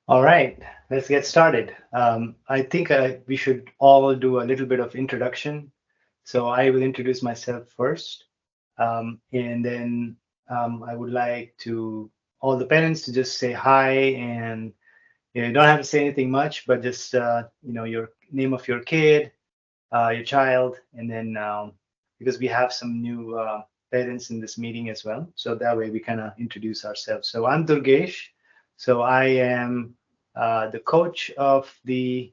All right, let's get started. I think we should all do a little bit of introduction. So I will introduce myself first, and then I would like to all the parents to just say hi, and you don't have to say anything much, but just your name of your kid, your child, and then because we have some new parents in this meeting as well, so that way we kind of introduce ourselves. So I'm Durgesh. So I am the coach of the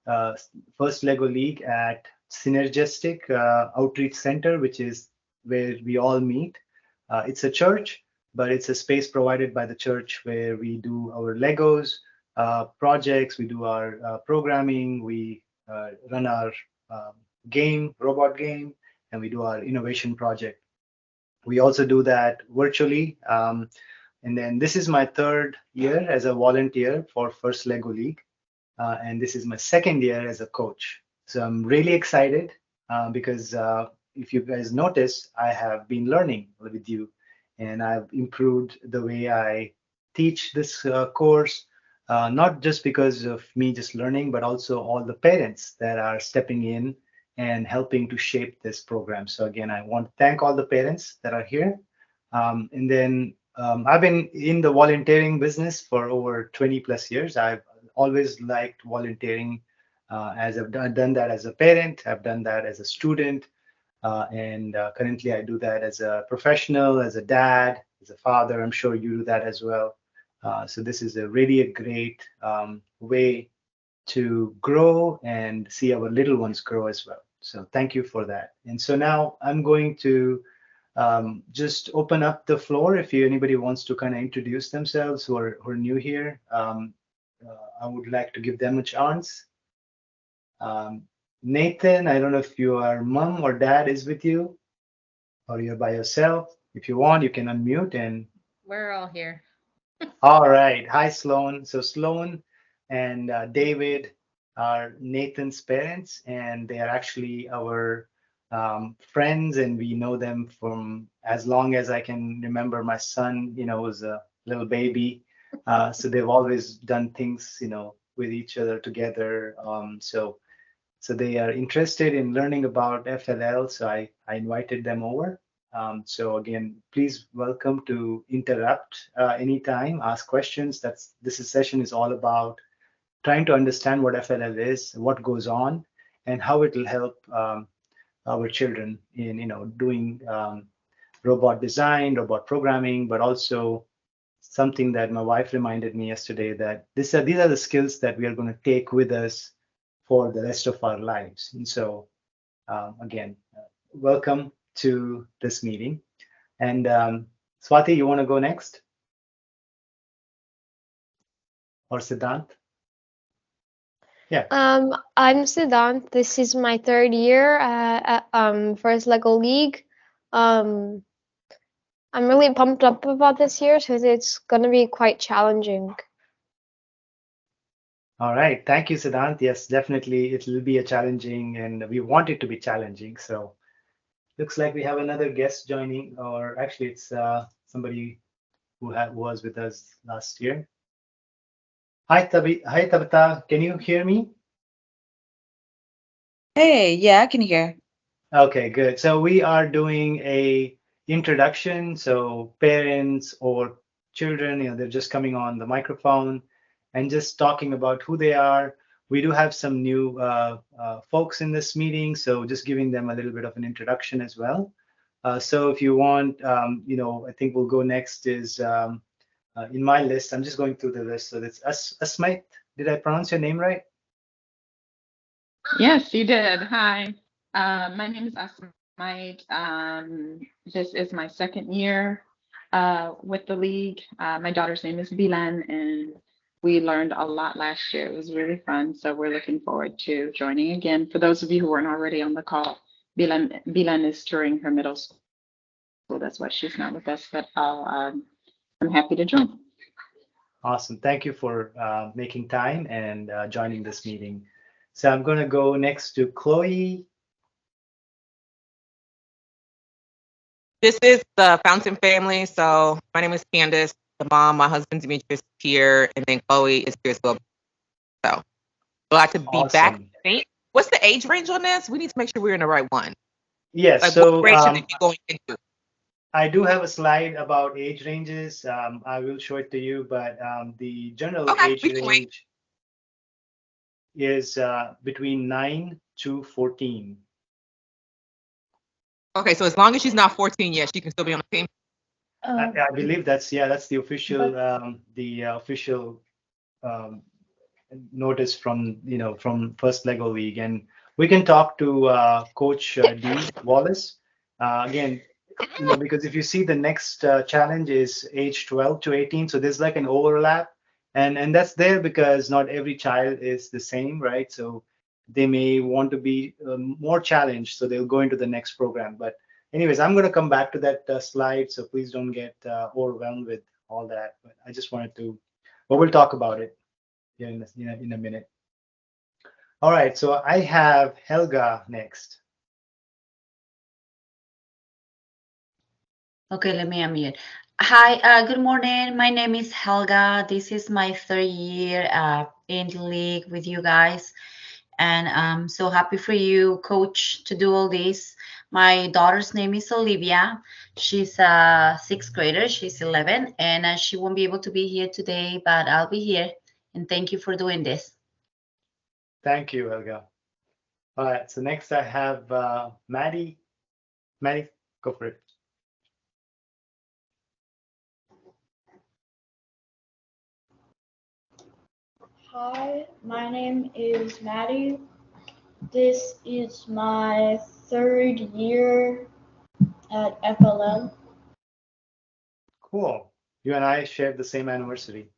uh, First Lego League at Synergistic Outreach Center, which is where we all meet. It's a church, but it's a space provided by the church where we do our Legos projects, we do our programming, we run our um, robot game, and we do our innovation project. We also do that virtually. And then this is my third year as a volunteer for First Lego League, and this is my second year as a coach. So I'm really excited because if you guys notice, I have been learning with you, and I've improved the way I teach this course, not just because of me just learning, but also all the parents that are stepping in and helping to shape this program. So again, I want to thank all the parents that are here. And then I've been in the volunteering business for over 20 plus years. I've always liked volunteering as I've done that as a parent, I've done that as a student, and currently I do that as a professional, as a dad, as a father. I'm sure you do that as well. So this is a really a great way to grow and see our little ones grow as well. So thank you for that. And so now I'm going to just open up the floor if anybody wants to kind of introduce themselves who are new here. I would like to give them a chance. Um, Nathan, I don't know if your mom or dad is with you or you're by yourself. If you want, you can unmute and We're all here. all right. Hi, Sloan. So Sloan and David are Nathan's parents, and they are actually our friends, and we know them from as long as I can remember. My son, was a little baby, so they've always done things, with each other together. So they are interested in learning about FLL, so I invited them over. So again, please welcome to interrupt anytime, ask questions. This session is all about trying to understand what FLL is, what goes on, and how it will help our children in doing robot design, robot programming, but also something that my wife reminded me yesterday that these are the skills that we are going to take with us for the rest of our lives. And so, again, welcome to this meeting. And Swati, you want to go next, or Siddhant? Yeah. I'm Siddhant. This is my third year at First Lego League. Um, I'm really pumped up about this year because it's gonna be quite challenging. All right. Thank you, Siddhant. Yes, definitely, it will be a challenging, and we want it to be challenging. So, looks like we have another guest joining, or actually, it's somebody was with us last year. Hi, Tabitha. Can you hear me? Hey, yeah, I can hear. Okay, good. So we are doing a introduction. So parents or children, they're just coming on the microphone and just talking about who they are. We do have some new folks in this meeting, so just giving them a little bit of an introduction as well. So if you want, I think we'll go next is in my list. I'm just going through the list. So that's Asmait. Did I pronounce your name right? Yes, you did. Hi. My name is Asmait. This is my second year with the league. My daughter's name is Bilan, and we learned a lot last year. It was really fun. So we're looking forward to joining again. For those of you who weren't already on the call, Bilan is touring her middle school. That's why she's not with us, but I'm happy to join. Awesome. Thank you for making time and joining this meeting. So I'm going to go next to Chloe. This is the Fountain family. So my name is Candace. the mom, my husband Demetrius is here, and then Chloe is here as well. So glad to be back. Awesome. What's the age range on this? We need to make sure we're in the right one. Yes. Like So what grade should it be going into? I do have a slide about age ranges. I will show it to you, but the general Okay, age we can wait. range is between 9 to 14. Okay, so as long as she's not 14 yet, she can still be on the team. I believe that's the official official notice from from First Lego League, and we can talk to Coach D Wallace again. Because if you see the next challenge is age 12 to 18, so there's like an overlap, and that's there because not every child is the same, right? So they may want to be more challenged, so they'll go into the next program. But anyways, I'm going to come back to that slide, so please don't get overwhelmed with all that. But I just wanted to, but we'll talk about it here in a minute. All right, so I have Helga next. Okay, let me unmute. Hi, good morning. My name is Helga. This is my third year in the league with you guys. And I'm so happy for you, coach, to do all this. My daughter's name is Olivia. She's a sixth grader. She's 11, and she won't be able to be here today, but I'll be here. And thank you for doing this. Thank you, Helga. All right, so next I have Maddie. Maddie, go for it. Hi, my name is Maddie. This is my third year at FLL. Cool. You and I shared the same anniversary.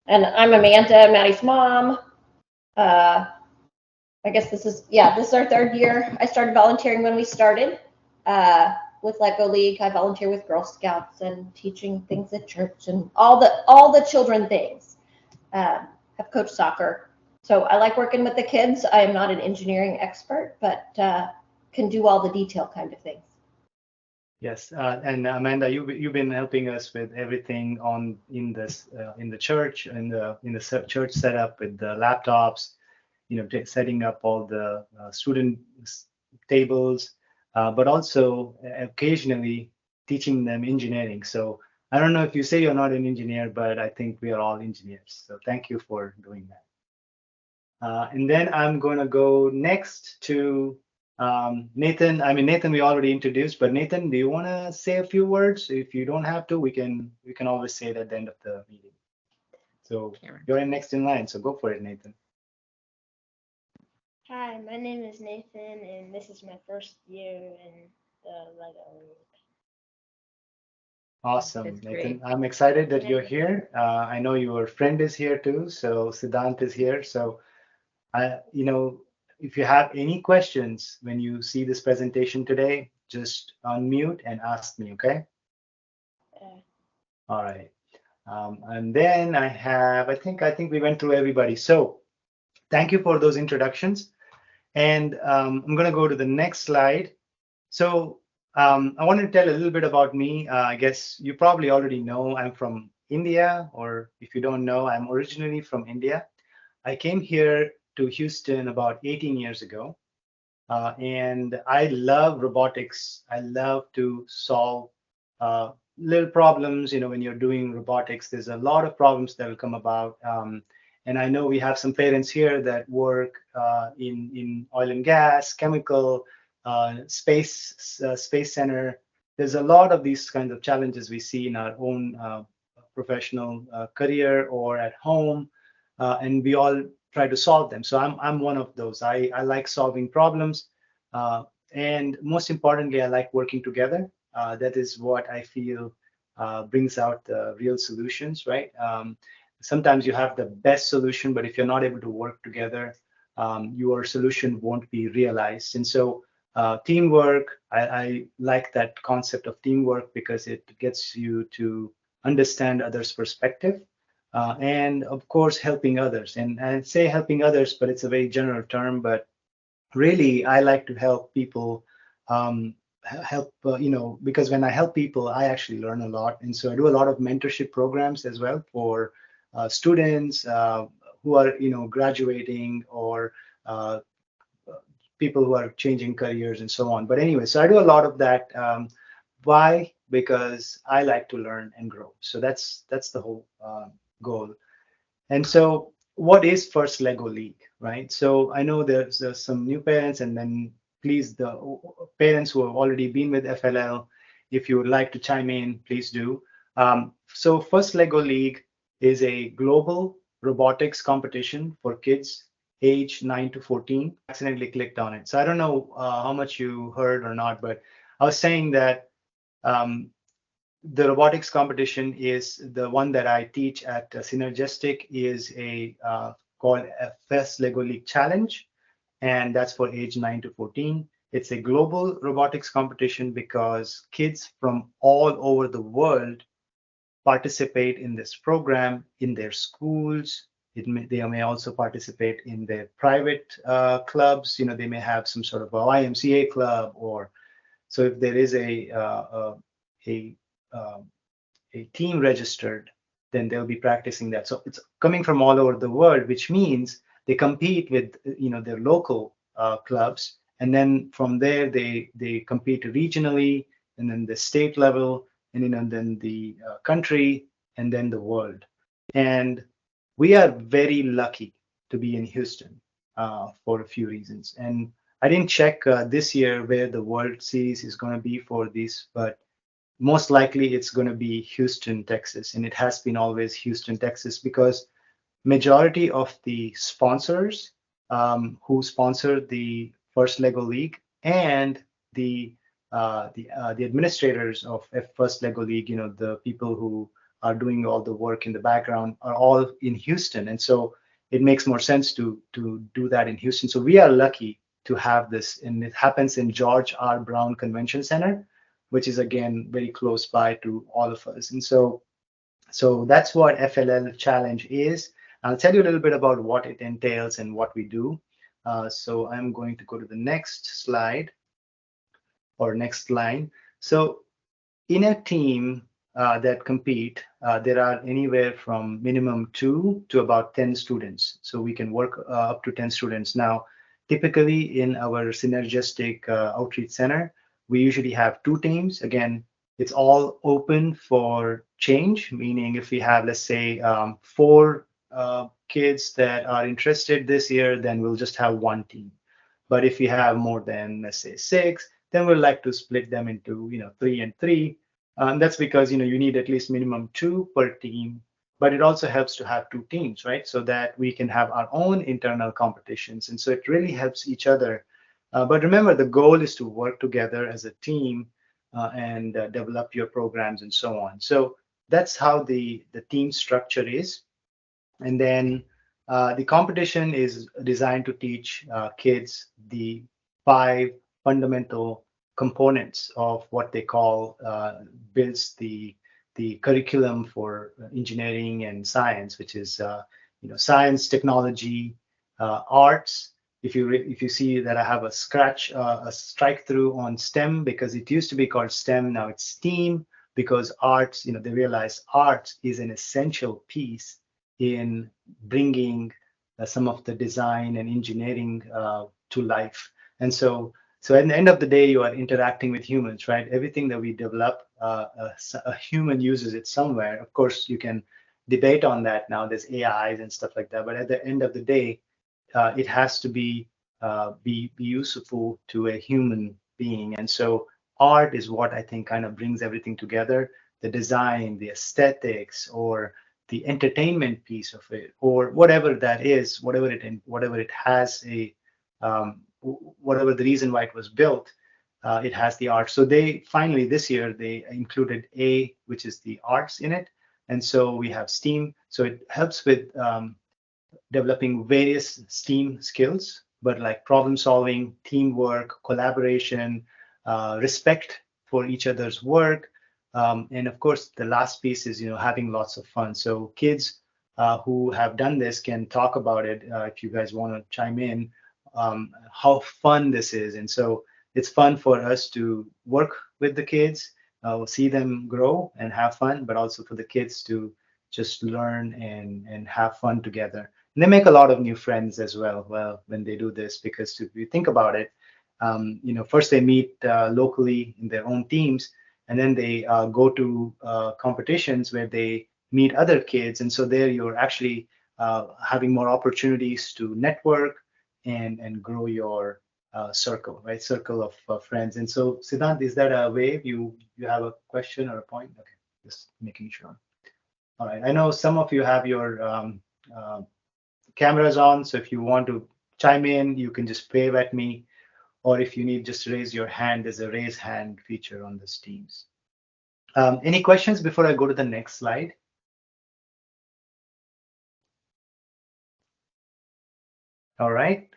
And I'm Amanda, Maddie's mom. I guess this is our third year. I started volunteering when we started with Lego League. I volunteer with Girl Scouts and teaching things at church and all the children things. Have coached soccer. So I like working with the kids. I am not an engineering expert, but can do all the detail kind of things. Yes, and Amanda, you've been helping us with everything in the church church setup with the laptops, setting up all the student tables, but also occasionally teaching them engineering. So I don't know if you say you're not an engineer, but I think we are all engineers. So thank you for doing that. And then I'm going to go next to Nathan. I mean, Nathan, we already introduced, but Nathan, do you want to say a few words? If you don't have to, we can always say it at the end of the meeting. So you're next in line, so go for it, Nathan. Hi, my name is Nathan, and this is my first year in the Lego League. Awesome, That's Nathan. great. I'm excited that you're here. I know your friend is here too, so Siddhant is here. So if you have any questions when you see this presentation today, just unmute and ask me, okay? All right. And then I think we went through everybody. So thank you for those introductions. And I'm going to go to the next slide. So I want to tell a little bit about me. I guess you probably already know I'm from India, or if you don't know, I'm originally from India. I came here to Houston about 18 years ago, and I love robotics. I love to solve little problems. When you're doing robotics, there's a lot of problems that will come about. And I know we have some parents here that work in oil and gas, chemical, space center. There's a lot of these kinds of challenges we see in our own professional career or at home, and we all try to solve them. So I'm one of those. I like solving problems, and most importantly, I like working together. That is what I feel brings out the real solutions, right? Sometimes you have the best solution, but if you're not able to work together, your solution won't be realized. And so teamwork, I like that concept of teamwork because it gets you to understand others' perspective. And of course, helping others. And I say helping others, but it's a very general term. But really, I like to help people help, because when I help people, I actually learn a lot. And so I do a lot of mentorship programs as well for students who are, graduating, or uh, people who are changing careers and so on. But anyway, so I do a lot of that. Why? Because I like to learn and grow. So that's the whole goal. And so, what is First Lego League, right? So I know there's some new parents, and then please, the parents who have already been with FLL, if you would like to chime in, please do. So First Lego League is a global robotics competition for kids age 9 to 14. Accidentally clicked on it. So I don't know how much you heard or not, but I was saying that um, the robotics competition is the one that I teach at Synergistic, is a called a FS Lego League Challenge, and that's for age 9 to 14. It's a global robotics competition because kids from all over the world participate in this program in their schools. They may also participate in their private clubs. They may have some sort of a YMCA club, or so if there is a um, a team registered, then they'll be practicing that. So it's coming from all over the world, which means they compete with their local clubs, and then from there they compete regionally, and then the state level, and then the country, and then the world. And we are very lucky to be in Houston for a few reasons. And I didn't check this year where the World Series is going to be for this, but most likely it's going to be Houston, Texas, and it has been always Houston, Texas, because majority of the sponsors who sponsor the First Lego League, and the administrators of First Lego League, the people who are doing all the work in the background, are all in Houston, and so it makes more sense to do that in Houston. So we are lucky to have this, and it happens in George R. Brown Convention Center, which is again very close by to all of us. And so that's what FLL Challenge is. I'll tell you a little bit about what it entails and what we do. So I'm going to go to the next slide, or next line. So in a team that compete, there are anywhere from minimum 2 to about 10 students. So we can work up to 10 students. Now, typically in our Synergistic Outreach Center, we usually have 2 teams. Again, it's all open for change, meaning if we have, let's say, 4 kids that are interested this year, then we'll just have 1 team. But if we have more than, let's say, 6, then we'd like to split them into 3 and 3. That's because you need at least minimum 2 per team, but it also helps to have 2 teams, right? So that we can have our own internal competitions, and so it really helps each other. But remember, the goal is to work together as a team and develop your programs and so on. So that's how the team structure is. And then the competition is designed to teach kids the 5 fundamental components of what they call builds the curriculum for engineering and science, which is science, technology, arts. If you see that I have a strike through on STEM, because it used to be called STEM, now it's STEAM, because arts, they realize arts is an essential piece in bringing some of the design and engineering to life. And so at the end of the day, you are interacting with humans, right? Everything that we develop, a human uses it somewhere. Of course, you can debate on that now. There's AIs and stuff like that. But at the end of the day, it has to be useful to a human being. And so art is what I think kind of brings everything together: the design, the aesthetics, or the entertainment piece of it, or whatever that is, whatever it has whatever the reason why it was built, it has the art. So they finally this year they included A, which is the arts in it, and so we have STEAM. So it helps with developing various STEAM skills, but like problem solving, teamwork, collaboration, respect for each other's work. And of course, the last piece is, having lots of fun. So kids who have done this can talk about it if you guys want to chime in, how fun this is. And so it's fun for us to work with the kids, see them grow and have fun, but also for the kids to just learn and have fun together. And they make a lot of new friends as well, when they do this, because if you think about it, first they meet locally in their own teams, and then they go to competitions where they meet other kids. And so there you're actually having more opportunities to network and grow your circle, right? Circle of friends. And so, Siddhant, is that a way you have a question or a point? Okay, just making sure. All right. I know some of you have your cameras on, so if you want to chime in, you can just wave at me, or if you need, just raise your hand. There's a raise hand feature on this Teams. Any questions before I go to the next slide? All right.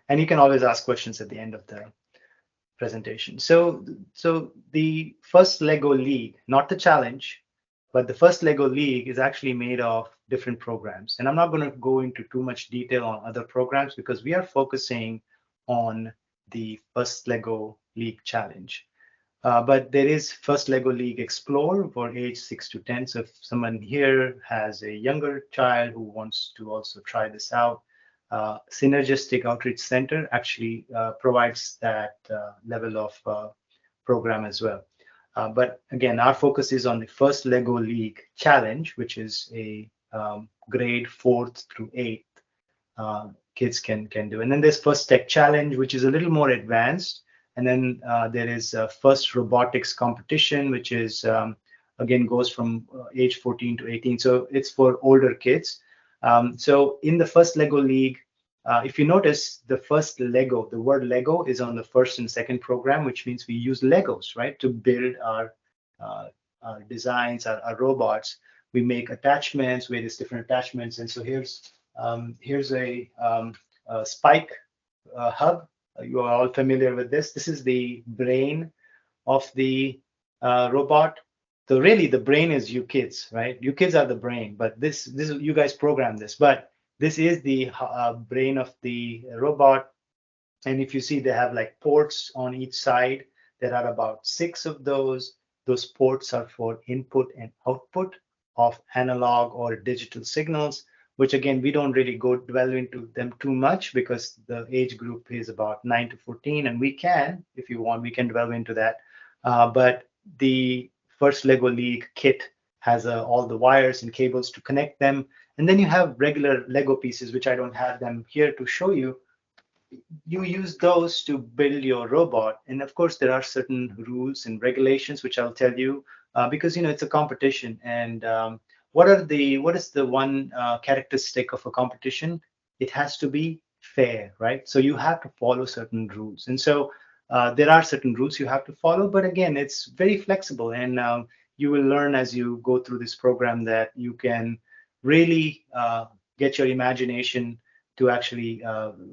And you can always ask questions at the end of the presentation. So the first Lego League, not the challenge, but the first Lego League is actually made of different programs. And I'm not going to go into too much detail on other programs because we are focusing on the first Lego League challenge. But there is first Lego League Explore for age 6 to 10. So if someone here has a younger child who wants to also try this out, Synergistic Outreach Center actually provides that level of program as well. But again, our focus is on the first Lego League Challenge, which is a grade 4th through 8th kids can do. And then there's First Tech Challenge, which is a little more advanced. And then there is First Robotics Competition, which is, again, goes from age 14 to 18. So it's for older kids. So in the first Lego League, if you notice, the first Lego, the word Lego is on the first and second program, which means we use Legos, right, to build our designs, our robots. We make attachments, various different attachments. And so here's a spike hub. You are all familiar with this. This is the brain of the robot. So really, the brain is you kids, right? You kids are the brain, but this you guys program this. But this is the brain of the robot. And if you see, they have like ports on each side. There are about 6 of those. Those ports are for input and output of analog or digital signals, which again, we don't really go dwell into them too much because the age group is about 9 to 14, and we can, if you want, we can delve into that. But the first Lego League kit has all the wires and cables to connect them. And then you have regular Lego pieces, which I don't have them here to show you. You use those to build your robot. And of course, there are certain rules and regulations, which I'll tell you, because it's a competition. And what is the one characteristic of a competition? It has to be fair, right? So you have to follow certain rules. And so there are certain rules you have to follow, but again, it's very flexible. And you will learn as you go through this program that you can really get your imagination to actually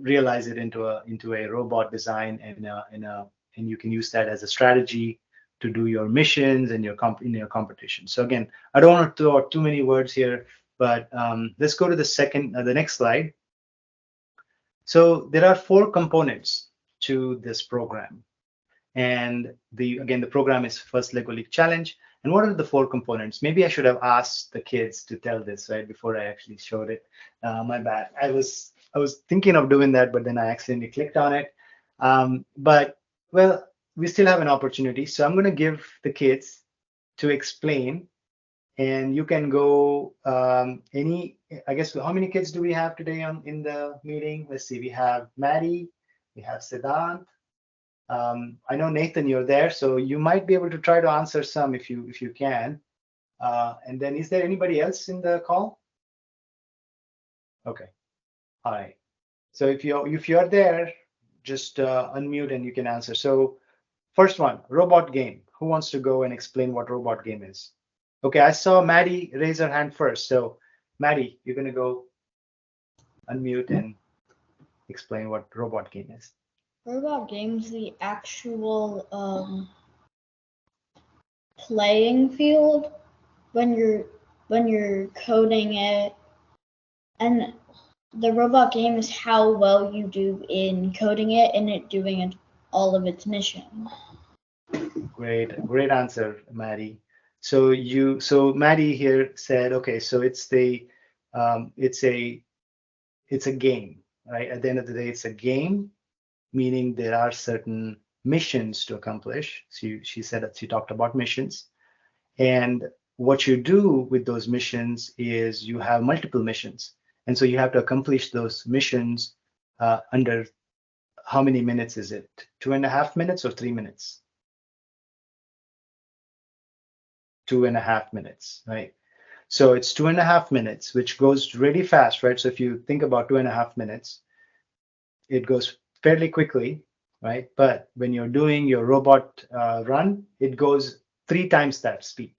realize it into a robot design, and you can use that as a strategy to do your missions and in your competition. So again, I don't want to throw out too many words here, but let's go to the next slide. So there are 4 components to this program, and the program is first Lego League Challenge. And what are the 4 components? Maybe I should have asked the kids to tell this right before I actually showed it. My bad. I was thinking of doing that, but then I accidentally clicked on it. But well, we still have an opportunity. So I'm going to give the kids to explain, and you can go I guess, how many kids do we have today in the meeting? Let's see. We have Maddie, we have Siddhant. I know Nathan, you're there, so you might be able to try to answer some if you can. And then, is there anybody else in the call? Okay. All right. So if you're there, just unmute and you can answer. So first one, robot game. Who wants to go and explain what robot game is? Okay, I saw Maddie raise her hand first. So Maddie, you're gonna go unmute and explain what robot game is. Robot game's the actual playing field when you're coding it, and the robot game is how well you do in coding it and it doing all of its mission. Great answer, Maddie. So Maddie here said, okay, so it's a game, right? At the end of the day, it's a game, meaning there are certain missions to accomplish. So she said that she talked about missions, and what you do with those missions is you have multiple missions, and so you have to accomplish those missions under how many minutes is it? 2.5 minutes or 3 minutes? 2.5 minutes, right? So it's 2.5 minutes, which goes really fast, right? So if you think about 2.5 minutes, it goes fairly quickly, right? But when you're doing your robot run, it goes 3 times that speed.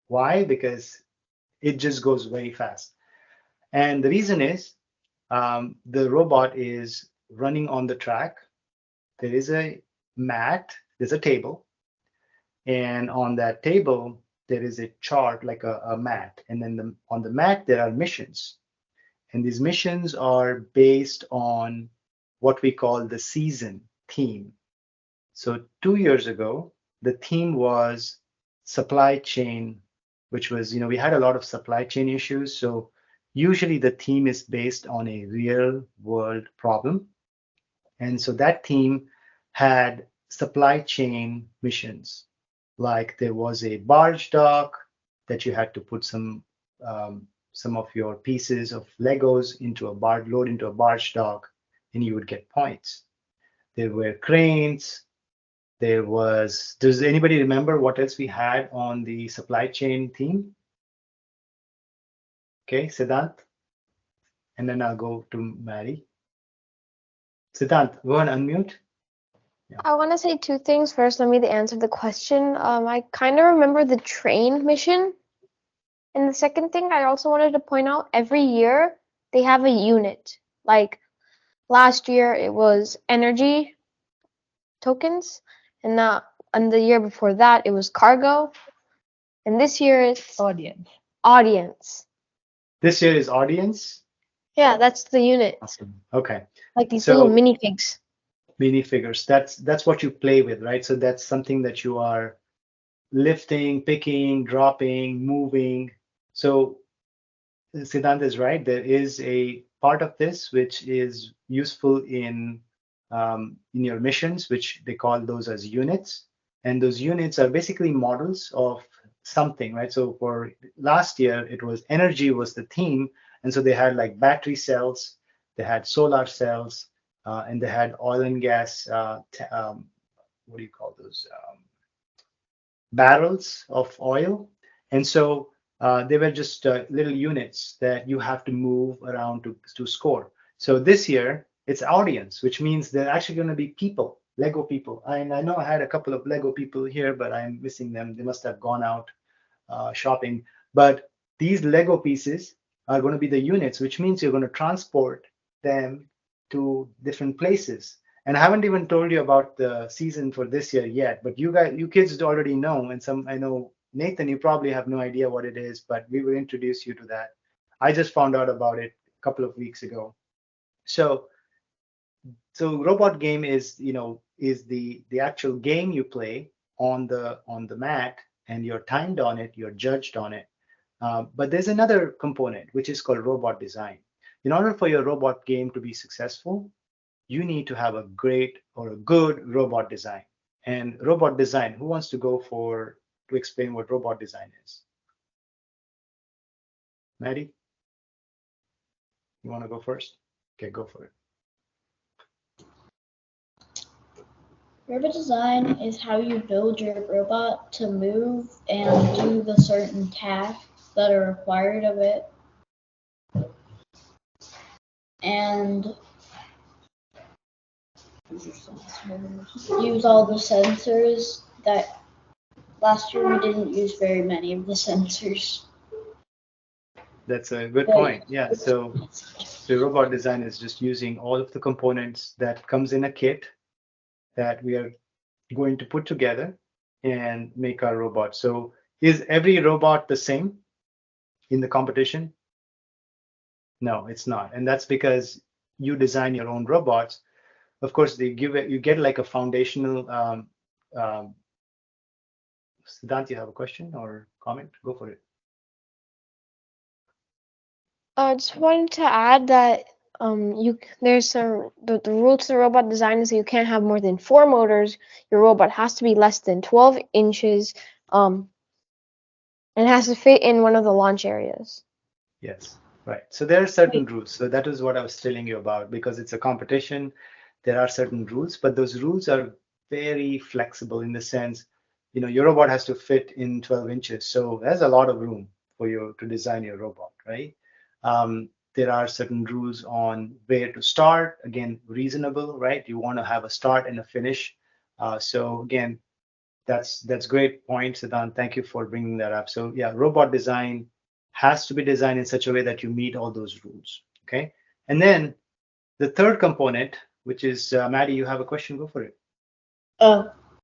Why? Because it just goes very fast. And the reason is the robot is running on the track. There is a mat, there's a table, and on that table, there is a chart like a mat. And then on the mat, there are missions. And these missions are based on what we call the season theme. So 2 years ago, the theme was supply chain, which was, we had a lot of supply chain issues. So usually the theme is based on a real world problem. And so that theme had supply chain missions. Like there was a barge dock that you had to put some of your pieces of Legos into a barge, load into a barge dock, and you would get points. There were cranes. Does anybody remember what else we had on the supply chain theme? Okay, Siddhant. And then I'll go to Mary. Siddhant, go and unmute. I want to say 2 things. First, let me answer the question. I kind of remember the train mission. And the second thing I also wanted to point out, every year they have a unit. Like last year it was energy tokens, and the year before that it was cargo, and this year it's audience. This year is audience. Yeah, that's the unit. Awesome. Okay. Like these So- little minifigs. Minifigures. That's what you play with, right? So that's something that you are lifting, picking, dropping, moving. So Siddhant is right. There is a part of this which is useful in your missions, which they call those as units. And those units are basically models of something, right? So for last year, it was energy was the theme. And so they had like battery cells, they had solar cells, and they had oil and gas, what do you call those? Barrels of oil. And so they were just little units that you have to move around to score. So this year, it's audience, which means they're actually going to be people, Lego people. And I know I had a couple of Lego people here, but I'm missing them. They must have gone out shopping. But these Lego pieces are going to be the units, which means you're going to transport them to different places. And I haven't even told you about the season for this year yet, but you kids already know. And I know, Nathan, you probably have no idea what it is, but we will introduce you to that. I just found out about it a couple of weeks ago. So robot game is the actual game you play on the mat, and you're timed on it, you're judged on it. But there's another component which is called robot design. In order for your robot game to be successful, you need to have a great or a good robot design. And robot design, who wants to go to explain what robot design is? Maddie? You want to go first? Okay, go for it. Robot design is how you build your robot to move and do the certain tasks that are required of it. And use all the sensors that last year we didn't use very many of the sensors. That's a good point. Yeah. So robot design is just using all of the components that comes in a kit that we are going to put together and make our robot. So is every robot the same in the competition? No, it's not. And that's because you design your own robots. of course, they give it, you get like a foundational. Siddhant, you have a question or comment? Go for it. I just wanted to add that there's the rule to the robot design is that you can't have more than 4 motors. Your robot has to be less than 12 inches. And it has to fit in one of the launch areas. Yes, right. So there are certain rules. So that is what I was telling you about, because it's a competition. There are certain rules, but those rules are very flexible in the sense, your robot has to fit in 12 inches. So there's a lot of room for you to design your robot, right? There are certain rules on where to start. Again, reasonable, right? You want to have a start and a finish. So again, that's great point, Siddhant. Thank you for bringing that up. So yeah, robot design has to be designed in such a way that you meet all those rules. Okay, and then the third component, which is Maddie, you have a question? Go for it.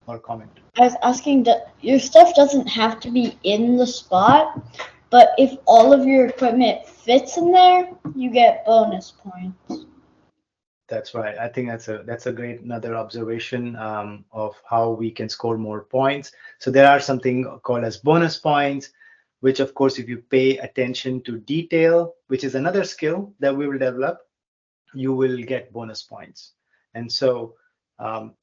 Or comment. I was asking that your stuff doesn't have to be in the spot, but if all of your equipment fits in there, you get bonus points. That's right. I think that's a great another observation of how we can score more points. So there are something called as bonus points, which of course, if you pay attention to detail, which is another skill that we will develop, you will get bonus points. And so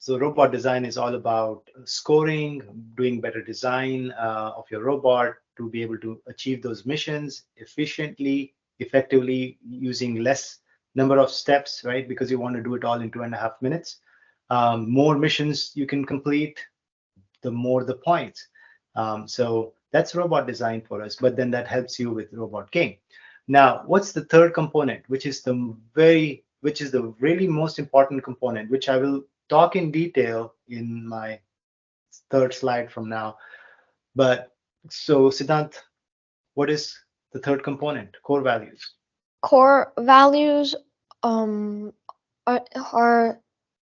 robot design is all about scoring, doing better design of your robot to be able to achieve those missions efficiently, effectively, using less number of steps, right? Because you want to do it all in 2.5 minutes. More missions you can complete, the more the points. So that's robot design for us, but then that helps you with robot game. Now, what's the third component, which is the really most important component, which I will talk in detail in my third slide from now. But so Siddhant, what is the third component? Core values. Core values are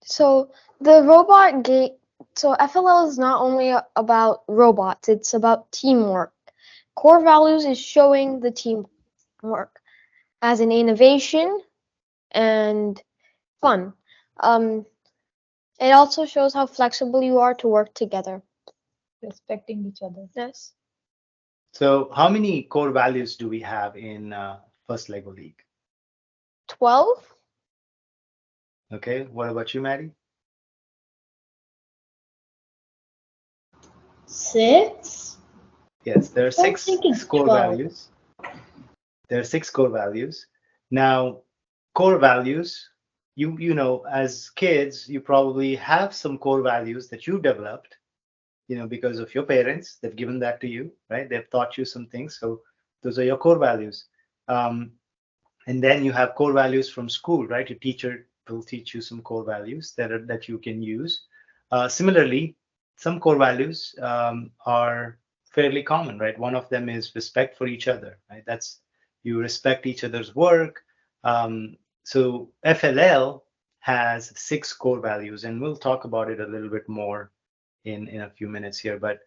so the robot game. So FLL is not only about robots; it's about teamwork. Core values is showing the teamwork as an innovation and fun. It also shows how flexible you are to work together. Respecting each other. Yes. So how many core values do we have in First Lego League? 12. Okay. What about you, Maddie? 6? Yes, there are I'm 6 thinking core 12. values. There are 6 core values. Now, core values, you know, as kids, you probably have some core values that you developed, because of your parents. They've given that to you, right? They've taught you some things. So those are your core values. And then you have core values from school, right? Your teacher will teach you some core values that you can use. Similarly, some core values are fairly common, right? One of them is respect for each other, right? That's you respect each other's work. So FLL has 6 core values, and we'll talk about it a little bit more in a few minutes here. But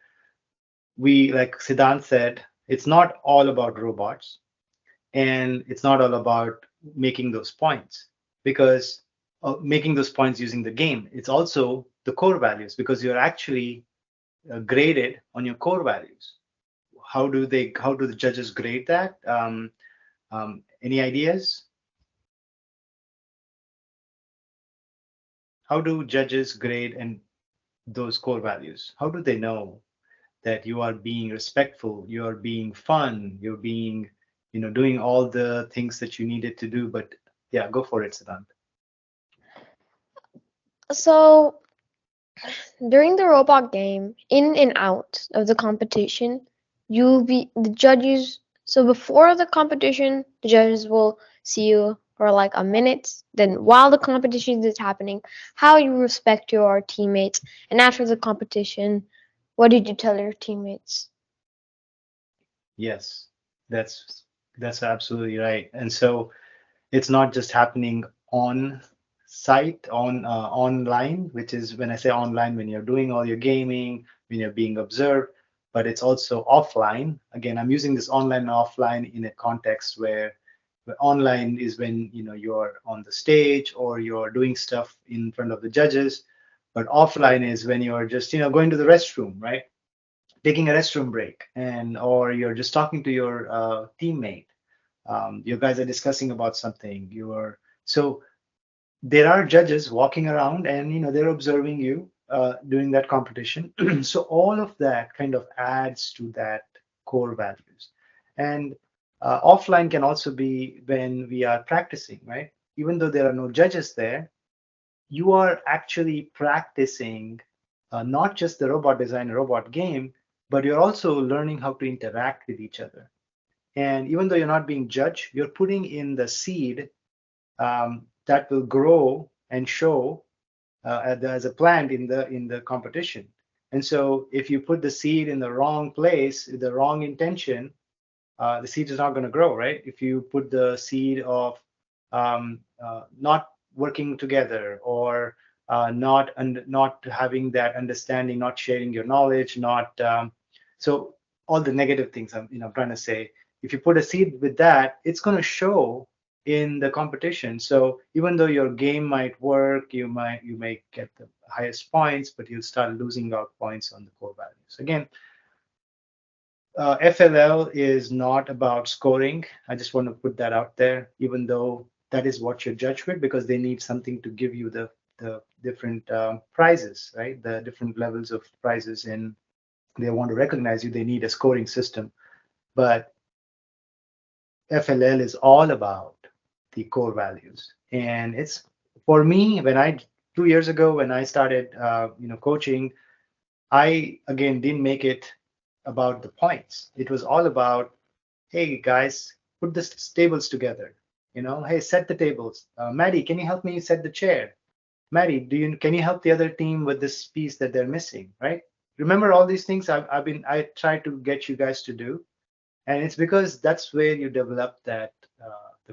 we, like Siddhant said, it's not all about robots, and it's not all about making those points, because making those points using the game. It's also the core values, because you're actually graded on your core values. How do the judges grade that? Any ideas? How do judges grade and those core values? How do they know that you are being respectful, you are being fun, you're being, doing all the things that you needed to do? But yeah, go for it, Siddhant. So during the robot game, in and out of the competition, the judges. So before the competition, the judges will see you for like a minute. Then while the competition is happening, how you respect your teammates, and after the competition, what did you tell your teammates? Yes, that's absolutely right. And so it's not just happening on site, online, which is, when I say online, when you're doing all your gaming, when you're being observed, but it's also offline. Again, I'm using this online and offline in a context where Online is when you're on the stage or you're doing stuff in front of the judges, but offline is when you're just going to the restroom, right? Taking a restroom break, and or you're just talking to your teammate. You guys are discussing about something. So there are judges walking around, and they're observing you during that competition. So all of that kind of adds to that core values. And offline can also be when we are practicing, right? Even though there are no judges there, you are actually practicing not just the robot design, robot game, but you're also learning how to interact with each other. And even though you're not being judged, you're putting in the seed that will grow and show as a plant in the competition. And so if you put the seed in the wrong place, the wrong intention, the seed is not going to grow, right? If you put the seed of not working together, or not having that understanding, not sharing your knowledge, not so all the negative things I'm trying to say. If you put a seed with that, it's going to show in the competition. So even though your game might work, you may get the highest points, but you'll start losing out points on the core values. Again, FLL is not about scoring. I just want to put that out there, even though that is what you're judged with, because they need something to give you the different prizes, right? The different levels of prizes, and they want to recognize you. They need a scoring system. But FLL is all about the core values. And it's, for me, 2 years ago, when I started, coaching, I again didn't make it about the points. It was all about, hey guys, put the tables together. Hey, set the tables. Maddie, can you help me set the chair? Maddie, can you help the other team with this piece that they're missing? Right? Remember all these things I try to get you guys to do, and it's because that's where you develop the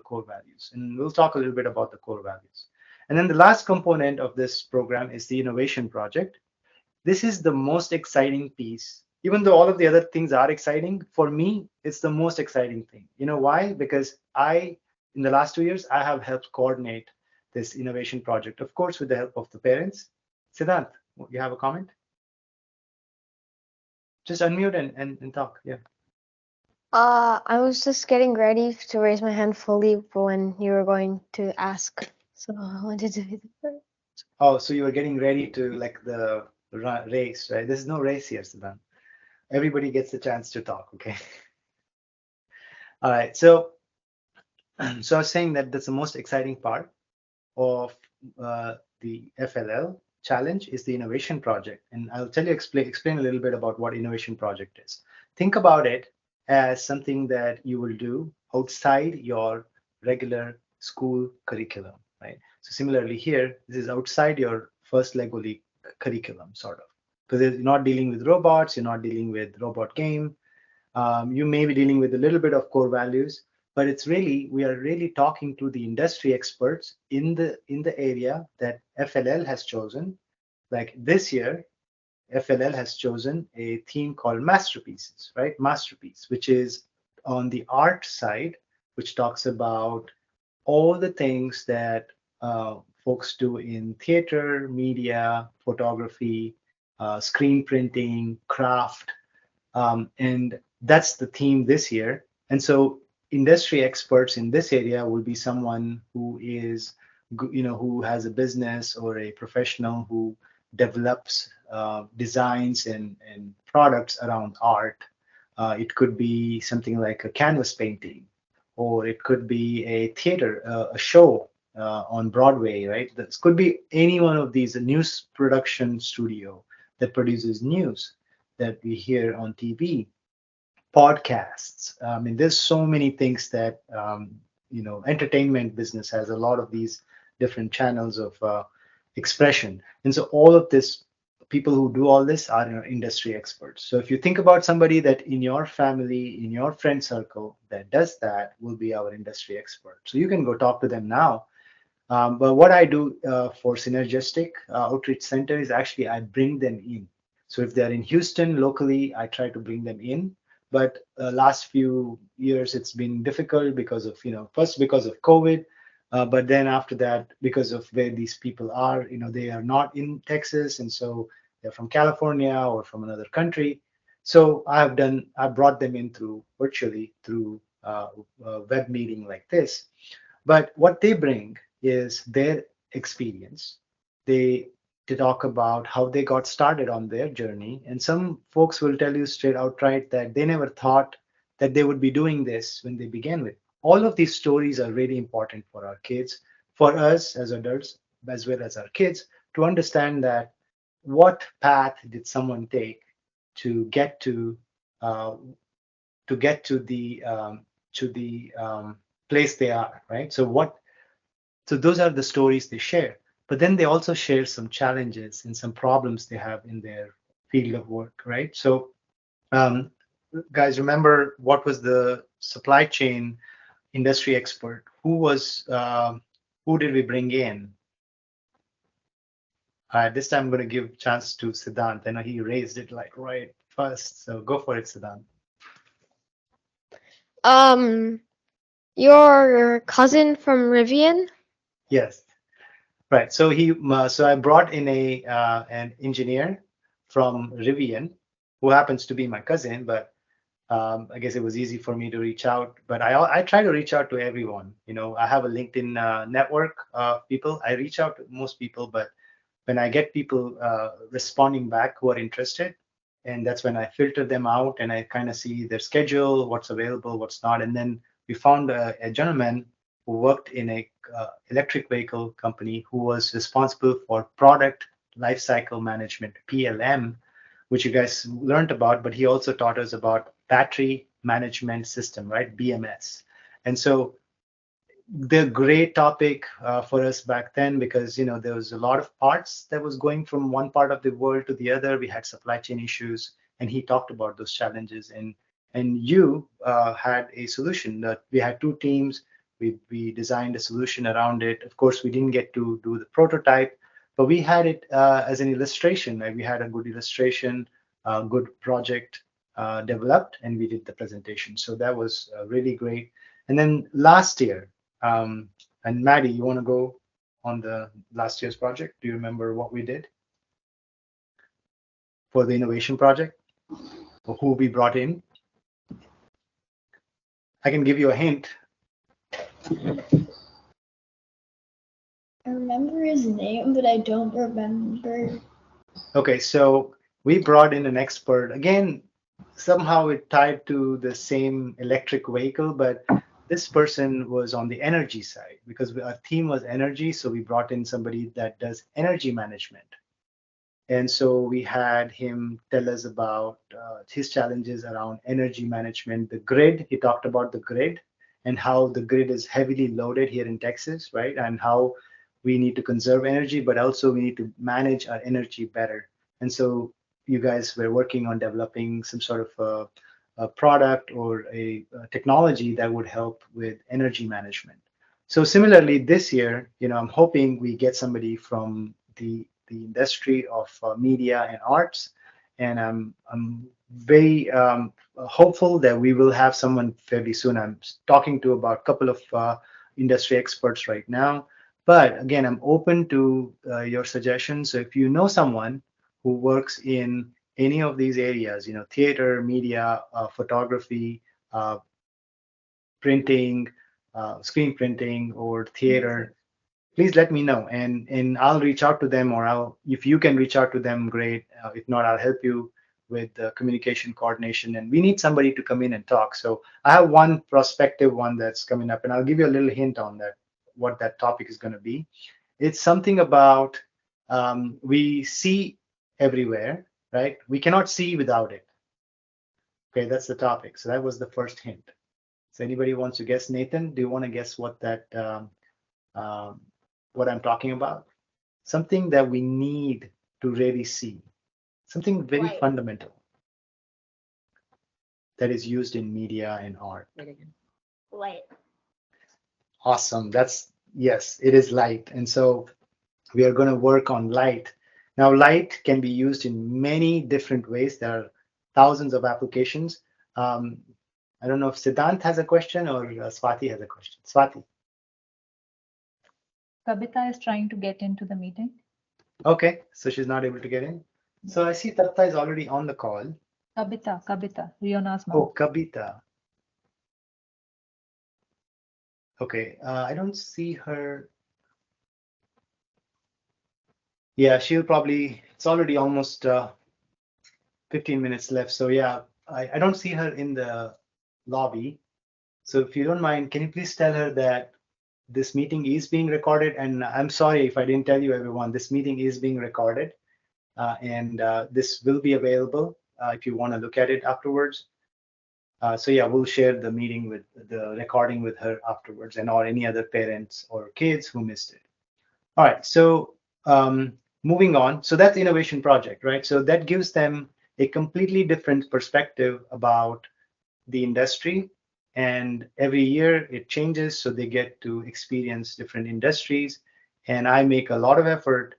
core values. And we'll talk a little bit about the core values. And then the last component of this program is the innovation project. This is the most exciting piece. Even though all of the other things are exciting, for me, it's the most exciting thing. You know why? Because in the last 2 years, I have helped coordinate this innovation project, of course, with the help of the parents. Siddhant, you have a comment? Just unmute and talk. Yeah. I was just getting ready to raise my hand fully for when you were going to ask. So I wanted to be the first. Oh, so you were getting ready to like the race, right? There's no race here, Siddhant. Everybody gets the chance to talk, okay? All right. So I was saying that that's the most exciting part of the FLL challenge is the innovation project. And I'll explain a little bit about what innovation project is. Think about it as something that you will do outside your regular school curriculum, right? So similarly here, this is outside your first Lego League curriculum, sort of, because you're not dealing with robots, you're not dealing with robot game. You may be dealing with a little bit of core values, but we are really talking to the industry experts in the area that FLL has chosen. Like this year, FLL has chosen a theme called masterpieces, right? Masterpiece, which is on the art side, which talks about all the things that folks do in theater, media, photography, screen printing, craft, and that's the theme this year. And so industry experts in this area will be someone who is, who has a business or a professional who develops designs and products around art. It could be something like a canvas painting, or it could be a theater, a show on Broadway, right? This could be any one of these, a news production studio that produces news that we hear on TV, podcasts. I mean, there's so many things that entertainment business has a lot of these different channels of expression, and so all of this, people who do all this are industry experts. So if you think about somebody that in your family, in your friend circle that does that, will be our industry expert. So you can go talk to them now. But what I do for Synergistic Outreach Center is actually I bring them in. So if they're in Houston locally, I try to bring them in but last few years it's been difficult because of, first because of COVID, but then after that, because of where these people are, they are not in Texas, and so they're from California or from another country. So I brought them in through virtually through a web meeting like this. But what they bring is their experience. They talk about how they got started on their journey. And some folks will tell you straight outright that they never thought that they would be doing this when they began with. All of these stories are really important for our kids, for us as adults, as well as our kids, to understand that what path did someone take to get uh, to the place they are, right? So those are the stories they share. But then they also share some challenges and some problems they have in their field of work, right? So um, guys, remember what was the supply chain industry expert? Who did we bring in? This time I'm going to give chance to Siddhant. I know he raised it like right first, so go for it, Siddhant. Your cousin from Rivian? Yes, right. So I brought in an engineer from Rivian, who happens to be my cousin, but I guess it was easy for me to reach out. But I try to reach out to everyone. I have a LinkedIn network of people. I reach out to most people, but when I get people responding back who are interested, and that's when I filter them out and I kind of see their schedule, what's available, what's not. And then we found a gentleman who worked in a electric vehicle company who was responsible for product lifecycle management, PLM, which you guys learned about, but he also taught us about battery management system, right? BMS. And so the great topic for us back then, because there was a lot of parts that was going from one part of the world to the other. We had supply chain issues, and he talked about those challenges. And you had a solution. That we had two teams. We designed a solution around it. Of course, we didn't get to do the prototype, but we had it as an illustration. Like we had a good illustration, good project developed, and we did the presentation. So that was really great. And then last year, and Maddie, you want to go on the last year's project? Do you remember what we did for the innovation project, or who we brought in? I can give you a hint. I remember his name, but I don't remember. Okay, so we brought in an expert. Again, somehow it tied to the same electric vehicle, but this person was on the energy side because our theme was energy. So we brought in somebody that does energy management. And so we had him tell us about his challenges around energy management, the grid. He talked about the grid and how the grid is heavily loaded here in Texas, right? And how we need to conserve energy, but also we need to manage our energy better. And so you guys were working on developing some sort of a product or a technology that would help with energy management. So similarly, this year, I'm hoping we get somebody from the industry of media and arts, and I'm very hopeful that we will have someone fairly soon. I'm talking to about a couple of industry experts right now, but again, I'm open to your suggestions. So if you know someone who works in any of these areas, theater, media, photography, uh, printing, screen printing, or theater, please let me know, and I'll reach out to them, or if you can reach out to them, great. If not, I'll help you with the communication coordination. And we need somebody to come in and talk. So I have one prospective one that's coming up, and I'll give you a little hint on that, what that topic is going to be. It's something about we see everywhere, right? We cannot see without it. Okay, that's the topic. So that was the first hint. So anybody wants to guess? Nathan, do you want to guess what that um, what I'm talking about? Something that we need to really see, something very Right. fundamental that is used in media and art. Light. Awesome. Yes, it is light. And so we are going to work on light. Now, light can be used in many different ways. There are thousands of applications. I don't know if Siddhant has a question or Swati has a question. Swati. Kabita is trying to get into the meeting. Okay, so she's not able to get in. So I see Tatta is already on the call. Kabita, Riona's mom. Oh, Kabita. Okay, I don't see her. Yeah, she'll probably, it's already almost 15 minutes left. So yeah, I don't see her in the lobby. So if you don't mind, can you please tell her that this meeting is being recorded? And I'm sorry if I didn't tell you, everyone, this meeting is being recorded. And this will be available if you want to look at it afterwards. So yeah, we'll share the meeting with the recording with her afterwards, and or any other parents or kids who missed it. All right, so moving on. So that's innovation project, right? So that gives them a completely different perspective about the industry, and every year it changes, so they get to experience different industries. And I make a lot of effort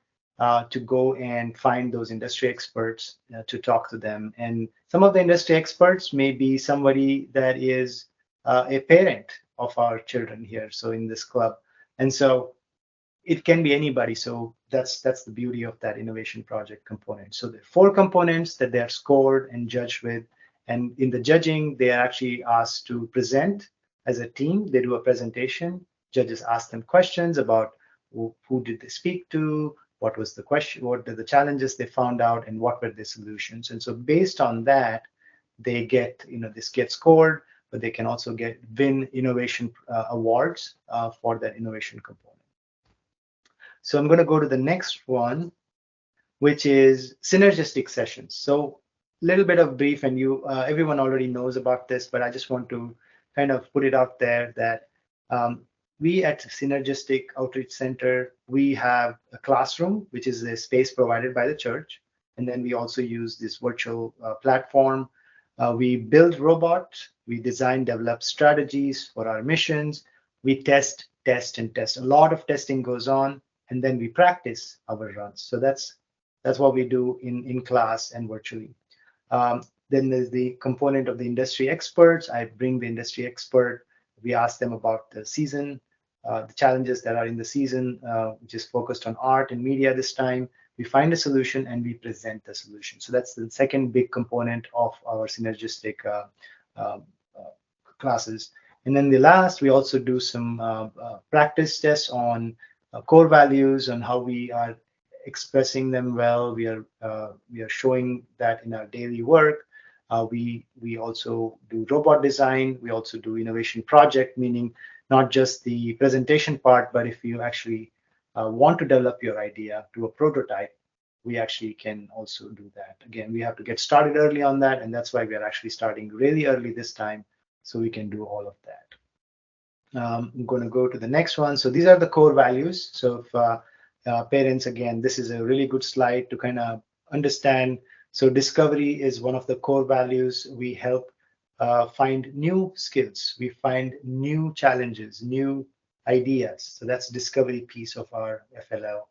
to go and find those industry experts to talk to them. And some of the industry experts may be somebody that is a parent of our children here, so in this club. And so it can be anybody. So that's the beauty of that innovation project component. So there are 4 components that they are scored and judged with. And in the judging, they are actually asked to present as a team. They do a presentation. Judges ask them questions about who did they speak to, what was the question, what are the challenges they found out, and what were the solutions. And so based on that, they get, this gets scored, but they can also win innovation awards for that innovation component. So I'm going to go to the next one, which is synergistic sessions. So a little bit of brief, and everyone already knows about this, but I just want to kind of put it out there that we at Synergistic Outreach Center, we have a classroom, which is a space provided by the church. And then we also use this virtual platform. We build robots, we design, develop strategies for our missions. We test. A lot of testing goes on, and then we practice our runs. So that's what we do in class and virtually. Then there's the component of the industry experts. I bring the industry expert. We ask them about the season, the challenges that are in the season, which is focused on art and media this time. We find a solution and we present the solution. So that's the second big component of our synergistic classes. And then the last, we also do some practice tests on core values, on how we are expressing them well. We are showing that in our daily work. We also do robot design. We also do innovation project, meaning not just the presentation part, but if you actually want to develop your idea to a prototype, we actually can also do that. Again, we have to get started early on that, and that's why we are actually starting really early this time, so we can do all of that. I'm going to go to the next one. So these are the core values. So if parents, again, this is a really good slide to kind of understand. So discovery is one of the core values. We help find new skills. We find new challenges, new ideas. So that's discovery piece of our FLL.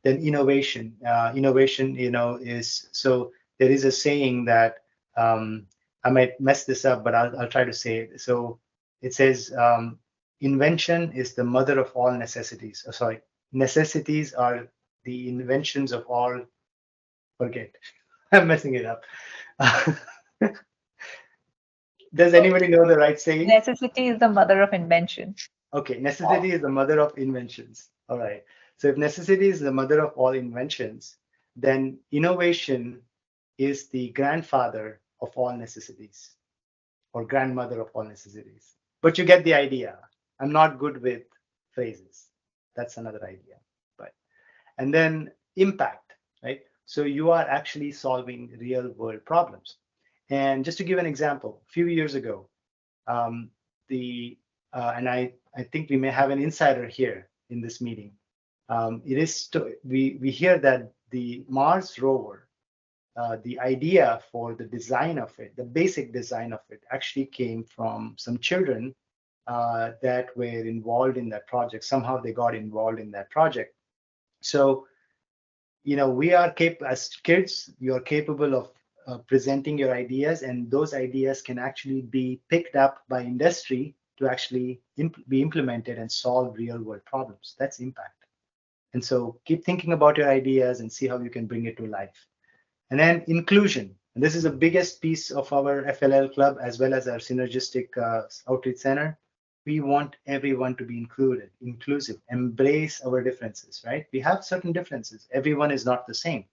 Then innovation. Innovation, is, so there is a saying that I might mess this up, but I'll try to say it. So it says, invention is the mother of all necessities. Necessities are the inventions of all. Forget, I'm messing it up. Does anybody know the right saying? Necessity is the mother of invention. Okay, necessity is the mother of inventions. All right. So if necessity is the mother of all inventions, then innovation is the grandfather of all necessities, or grandmother of all necessities. But you get the idea. I'm not good with phrases. That's another idea. And then impact, right? So you are actually solving real world problems. And just to give an example, a few years ago, and I think we may have an insider here in this meeting. We hear that the Mars rover, the idea for the design of it, the basic design of it, actually came from some children that were involved in that project. Somehow they got involved in that project. So, we are capable as kids. You are capable of presenting your ideas, and those ideas can actually be picked up by industry to actually be implemented and solve real world problems. That's impact. And so keep thinking about your ideas and see how you can bring it to life. And then inclusion. And this is the biggest piece of our FLL club as well as our Synergistic Outreach Center. We want everyone to be inclusive, embrace our differences, right? We have certain differences. Everyone is not the same.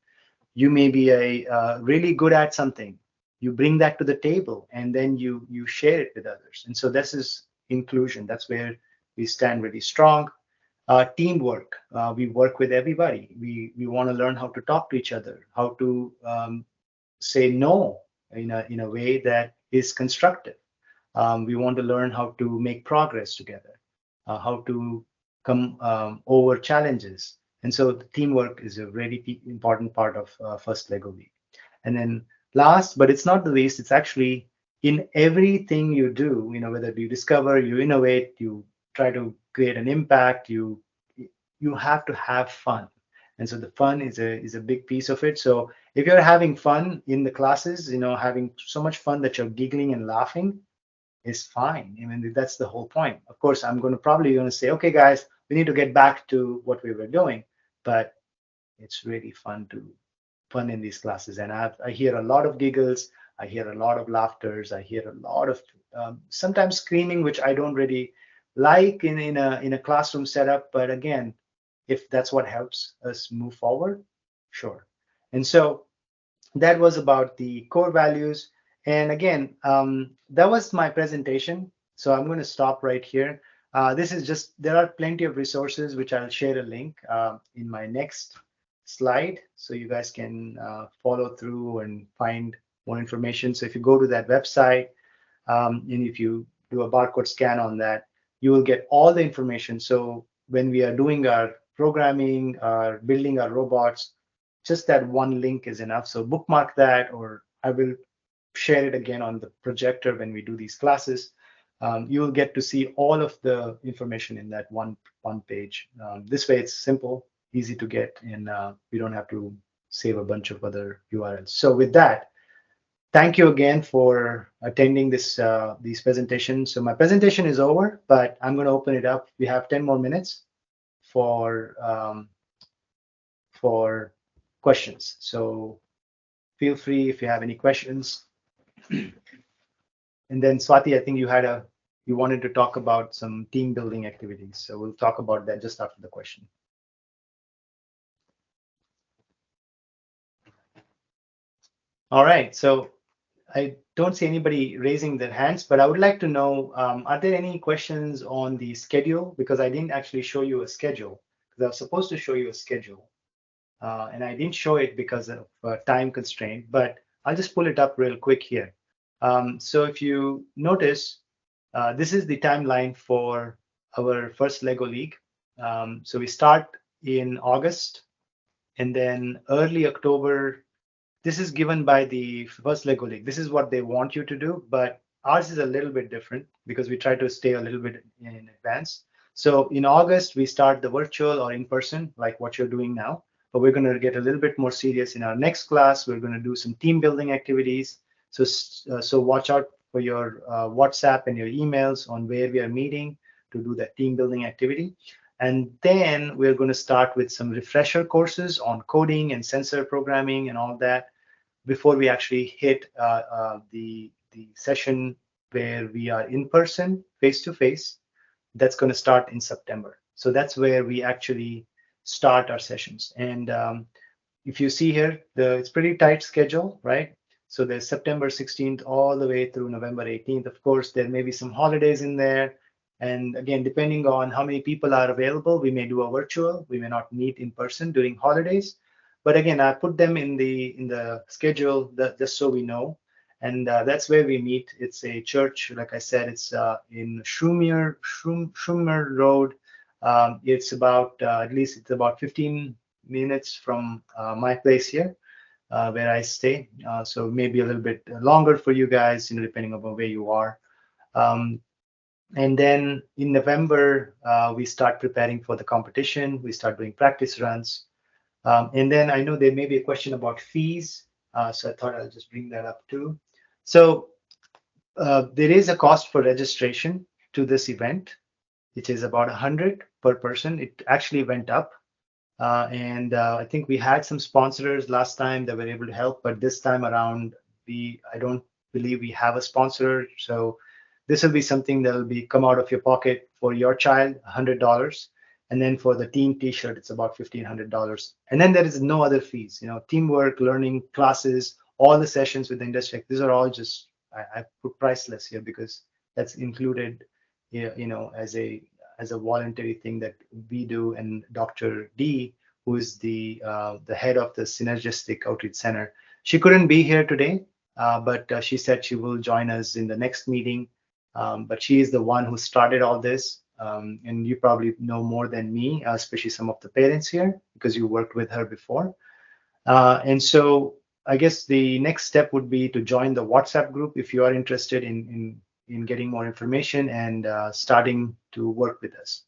You may be really good at something. You bring that to the table and then you share it with others. And so this is inclusion. That's where we stand really strong. Teamwork. We work with everybody. We want to learn how to talk to each other, how to say no in a way that is constructive. We want to learn how to make progress together, how to come over challenges. And so the teamwork is a really important part of First Lego Week. And then last, but it's not the least, it's actually in everything you do, whether you discover, you innovate, you try to create an impact, you have to have fun. And so the fun is a big piece of it. So if you're having fun in the classes, having so much fun that you're giggling and laughing is fine. I mean, that's the whole point. Of course, I'm probably going to say, okay, guys, we need to get back to what we were doing, but it's really fun in these classes. And I hear a lot of giggles. I hear a lot of laughters. I hear a lot of sometimes screaming, which I don't really like in a classroom setup. But again, if that's what helps us move forward, sure. And so that was about the core values. And again, that was my presentation. So I'm going to stop right here. This is just, there are plenty of resources, which I'll share a link in my next slide. So you guys can follow through and find more information. So if you go to that website, and if you do a barcode scan on that, you will get all the information. So when we are doing our programming, building our robots, just that one link is enough. So bookmark that, or I will share it again on the projector when we do these classes. You will get to see all of the information in that one page. This way it's simple, easy to get, and we don't have to save a bunch of other URLs. So with that, thank you again for attending these presentations. So my presentation is over, but I'm going to open it up. We have 10 more minutes for questions. So feel free if you have any questions. And then Swati, I think you wanted to talk about some team building activities. So we'll talk about that just after the question. All right, so I don't see anybody raising their hands, but I would like to know, are there any questions on the schedule? Because I didn't actually show you a schedule, because I was supposed to show you a schedule. And I didn't show it because of time constraint, but I'll just pull it up real quick here. So if you notice, this is the timeline for our first Lego League. So we start in August, and then early October. This is given by the first Lego League. This is what they want you to do, but ours is a little bit different because we try to stay a little bit in advance. So in August, we start the virtual or in person, like what you're doing now, but we're going to get a little bit more serious in our next class. We're going to do some team building activities. So watch out for your WhatsApp and your emails on where we are meeting to do that team building activity. And then we're going to start with some refresher courses on coding and sensor programming and all that before we actually hit the session where we are in person, face-to-face. That's going to start in September. So that's where we actually start our sessions. And if you see here, it's pretty tight schedule, right? So there's September 16th all the way through November 18th. Of course, there may be some holidays in there. And again, depending on how many people are available, we may do a virtual. We may not meet in person during holidays. But again, I put them in the schedule just so we know. And that's where we meet. It's a church, like I said, it's in Schumer Road. It's about, at least it's about 15 minutes from my place here, where I stay. So maybe a little bit longer for you guys, depending on where you are. And then in November, we start preparing for the competition. We start doing practice runs. And then I know there may be a question about fees. So I thought I'll just bring that up too. So there is a cost for registration to this event, which is about 100 per person. It actually went up. And I think we had some sponsors last time that were able to help, but this time around, I don't believe we have a sponsor. So this will be something that will be come out of your pocket for your child, $100. And then for the team T-shirt, it's about $1,500. And then there is no other fees. Teamwork, learning classes, all the sessions with the industry. These are all just I put priceless here because that's included, as a voluntary thing that we do. And Dr. D, who is the head of the Synergistic Outreach Center, she couldn't be here today, but she said she will join us in the next meeting. But she is the one who started all this. And you probably know more than me, especially some of the parents here, because you worked with her before. And so I guess the next step would be to join the WhatsApp group if you are interested in getting more information and starting to work with us.